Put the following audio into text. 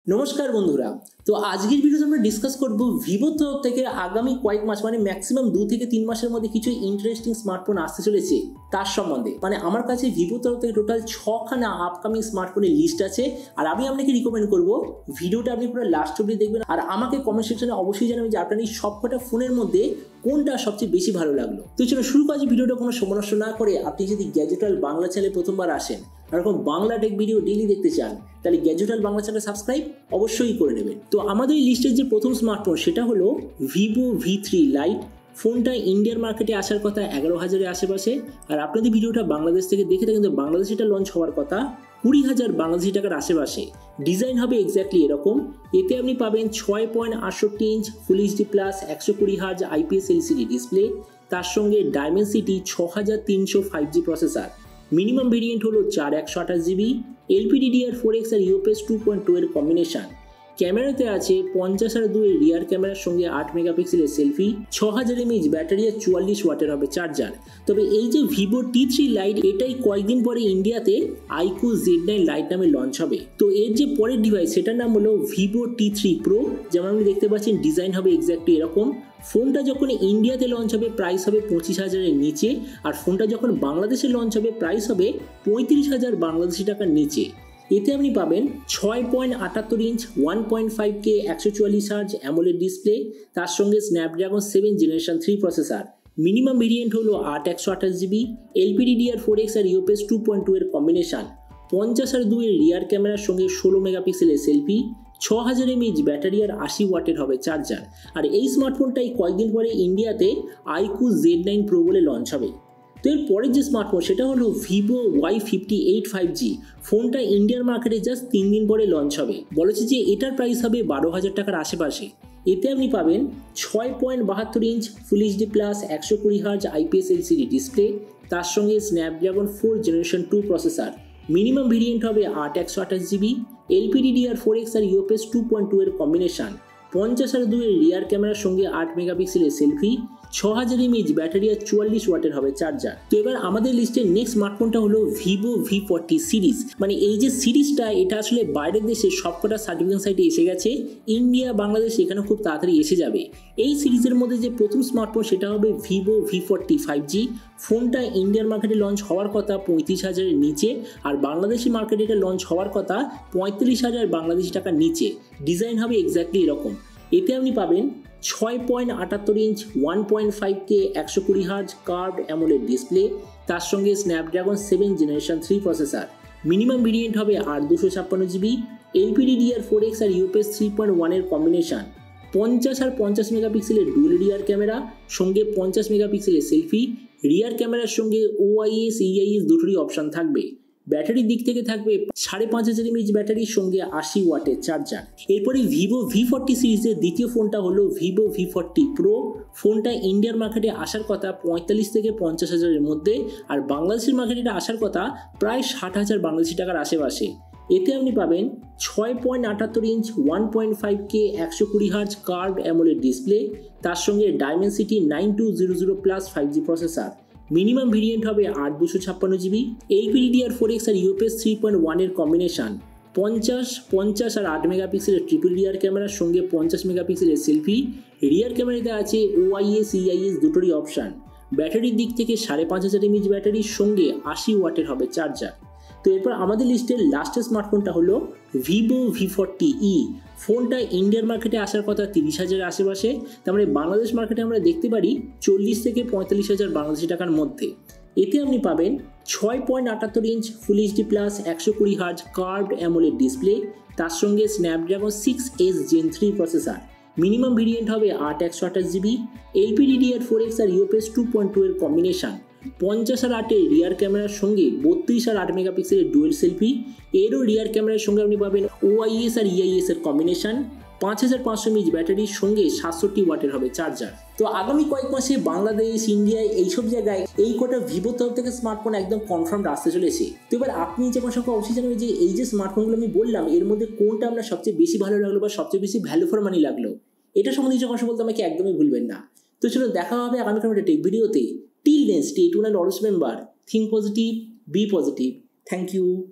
নমস্কার বন্ধুরা। তো আজকের ভিডিওতে আমরা ডিসকাস করব ভিভোর তরফ থেকে আগামী কয়েক মাস মানে ম্যাক্সিমাম 2 থেকে 3 মাসের মধ্যে কিছু ইন্টারেস্টিং স্মার্টফোন আসতে চলেছে তার সম্বন্ধে। মানে আমার কাছে ভিভোর তরফ থেকে টোটাল 6খানা আপকামিং স্মার্টফোনের লিস্ট আছে, আর আমি আপনাকে রিকমেন্ড করব ভিডিওটা আপনি পুরো লাস্ট অবধি দেখবেন, আর আমাকে কমেন্ট সেকশনে অবশ্যই জানাবেন যে আপনার এই সবকটা ফোনের মধ্যে কোনটা সবচেয়ে বেশি ভালো লাগলো। তো চলো শুরু করা ভিডিওটা কোনো সময় নষ্ট না করে। আপনি যদি গ্যাজেটাল বাংলা চ্যানেলে প্রথমবার আসেন আর এরকম বাংলা টেক ভিডিও ডেইলি দেখতে চান, তাহলে গ্যাজেটাল বাংলা চ্যানেল সাবস্ক্রাইব অবশ্যই করে নেবেন। তো আমাদের এই লিস্টের যে প্রথম স্মার্টফোন সেটা হলো ভিভো V3 লাইট। ফোনটা ইন্ডিয়ান মার্কেটে আসার কথা 11,000-এর আশেপাশে, আর আপনাদের ভিডিওটা বাংলাদেশ থেকে দেখে থাকেন তো বাংলাদেশে এটা লঞ্চ হওয়ার কথা 20,000 বাংলাদেশি টাকার আশেপাশে। ডিজাইন হবে এক্স্যাক্টলি এরকম। এতে আপনি পাবেন 6.68 inch full HD plus 120 hertz IPS LCD display, তার সঙ্গে Dimensity 6300 5G processor. Minimum variant হলো 4128GB, LPDDR4X আর UFS 2.2 এর কম্বিনেশন। ক্যামেরাতে আছে 50/2 এর রিয়ার ক্যামেরার সঙ্গে 8 মেগাপিক্সেলের সেলফি, 6000 mAh ব্যাটারি আর 44 ওয়াটের হবে চার্জার। তবে এই যে ভিভো T3 লাইট, এটাই কয়েকদিন পরে ইন্ডিয়াতে আইকু Z9 লাইট নামে লঞ্চ হবে। তো এর যে পরের ডিভাইস সেটার নাম হলো ভিভো T3 প্রো। যেমন আপনি দেখতে পাচ্ছেন ডিজাইন হবে এক্স্যাক্টলি এরকম। ফোনটা যখন ইন্ডিয়াতে লঞ্চ হবে প্রাইস হবে 25,000-এর নিচে, আর ফোনটা যখন বাংলাদেশে লঞ্চ হবে প্রাইস হবে 35,000 বাংলাদেশি টাকার নিচে। এতে আপনি পাবেন 6.78 inch 1.5K 144 hertz AMOLED display, তার সঙ্গে Snapdragon 7 generation 3 processor. Minimum variant হলো 8/128GB, LPDDR4X আর UFS 2.2 এর কম্বিনেশন। 50/2 এর রিয়ার ক্যামেরার সঙ্গে 16 মেগাপিক্সেলের সেলফি, 6000 mAh ব্যাটারি আর 80 ওয়াটের হবে চার্জার। আর এই স্মার্টফোনটাই কয়েকদিন পরে ইন্ডিয়াতে আইকু Z9 প্রো বলে লঞ্চ হবে। তো এর পরের যে স্মার্টফোন সেটা হলো ভিভো Y58 5G। ফোনটা ইন্ডিয়ান মার্কেটে জাস্ট 3 দিন পরে লঞ্চ হবে। বলেছে যে এটার প্রাইস হবে 12,000 টাকার আশেপাশে। এতে আপনি পাবেন 6.72 inch full HD plus 120 hertz IPS LCD display, তার সঙ্গে Snapdragon 4 generation 2 processor. Minimum variant হবে 8/128GB, LPDDR4X আর UFS 2.2 এর কম্বিনেশন। 50/2 এর রিয়ার ক্যামেরার সঙ্গে 8 মেগাপিক্সেলের সেলফি, 6000 mAh ব্যাটারি আর 44 ওয়াটের হবে চার্জার। তো এবার আমাদের লিস্টের নেক্সট স্মার্টফোনটা হলো ভিভো V40 সিরিজ। মানে এই যে সিরিজটা, এটা আসলে বাইরের দেশে সবকটা সার্টিফিকেশন সাইটে এসে গেছে, ইন্ডিয়া বাংলাদেশ এখানে খুব তাড়াতাড়ি এসে যাবে। এই সিরিজের মধ্যে যে প্রথম স্মার্টফোন সেটা হবে ভিভো V40 5G। ফোনটা ইন্ডিয়ান মার্কেটে লঞ্চ হওয়ার কথা 35,000-এর নিচে, আর বাংলাদেশি মার্কেটে এটা লঞ্চ হওয়ার কথা 35,000 বাংলাদেশি টাকার নিচে। ডিজাইন হবে এক্স্যাক্টলি এরকম। এতে আপনি পাবেন 6.78 inch 1.5K 120 hertz curved AMOLED display, তার সঙ্গে Snapdragon 7 generation 3 processor. Minimum variant হবে 8/256GB, LPDDR4X আর UFS 3.1 এর কম্বিনেশন। 50 আর 50 মেগাপিক্সেলের ডুয়াল রিয়ার ক্যামেরা, সঙ্গে 50 মেগাপিক্সেলের সেলফি। রিয়ার ক্যামেরার সঙ্গে OIS EIS দুটোরই অপশান থাকবে। ব্যাটারির দিক থেকে থাকবে 5500 mAh ব্যাটারির সঙ্গে 80 ওয়াটের চার্জার। এরপরে ভিভো V40 সিরিজের দ্বিতীয় ফোনটা হলো ভিভো V40 প্রো। ফোনটা ইন্ডিয়ান মার্কেটে আসার কথা 45 থেকে 50,000-এর মধ্যে, আর বাংলাদেশের মার্কেটে আসার কথা প্রায় 60,000 বাংলাদেশি টাকার আশেপাশে। এতে আপনি পাবেন 6.78 inch 1.5K 120 hertz curved AMOLED display, তার সঙ্গে Dimensity 9200+ 5G processor. Minimum variant হবে 8/256GB, LPDDR4X আর UFS 3.1 এর কম্বিনেশন। 50 আর 8 মেগাপিক্সেলের ট্রিপল রিয়ার ক্যামেরার সঙ্গে 50 মেগাপিক্সেলের সেলফি। রিয়ার ক্যামেরাতে আছে OIS EIS দুটোরই অপশান। ব্যাটারির দিক থেকে 5500 mAh ব্যাটারির সঙ্গে 80 ওয়াটের হবে চার্জার। তো এরপর আমাদের লিস্টের লাস্টের স্মার্টফোনটা হলো ভিভো V40e। ফোনটা ইন্ডিয়ান মার্কেটে আসার কথা 30,000-এর আশেপাশে, তার মানে বাংলাদেশ মার্কেটে আমরা দেখতে পারি 40 থেকে 45,000 বাংলাদেশি টাকার মধ্যে। এতে আপনি পাবেন 6.78 inch full HD plus 120 hertz curved AMOLED display, তার সঙ্গে Snapdragon 6S Gen 3 processor. Minimum variant হবে 8/128GB, LPDDR4X আর UFS 2.2 এর কম্বিনেশন। 50 আর 8 এর রিয়ার ক্যামেরার সঙ্গে 32 আর 8 মেগাপিক্সেলের ডুয়েল সেলফি। এরও রিয়ার ক্যামেরার সঙ্গে আপনি পাবেন OIS আর EIS এর কম্বিনেশন। 5500 mAh ব্যাটারির সঙ্গে 67 ওয়াটের হবে চার্জার। তো আগামী কয়েক মাসে বাংলাদেশ, ইন্ডিয়ায় এইসব জায়গায় এই কটা ভিভোর তরফ থেকে স্মার্টফোন একদম কনফার্ম আসতে চলেছে। তো এবার আপনি যে কোনো সংখ্যা অবশ্যই জানাবেন যে এই যে স্মার্টফোনগুলো আমি বললাম এর মধ্যে কোনটা আপনার সবচেয়ে বেশি ভালো লাগলো বা সবচেয়ে বেশি ভ্যালু ফর মানি লাগলো, এটা সম্বন্ধে কিছু কথা বলতে আমাকে একদমই ভুলবেন না। তো চলো দেখা হবে আগামীকাল একটা টেক ভিডিওতে। Till then, stay tuned and always remember, think positive, be positive. Thank you.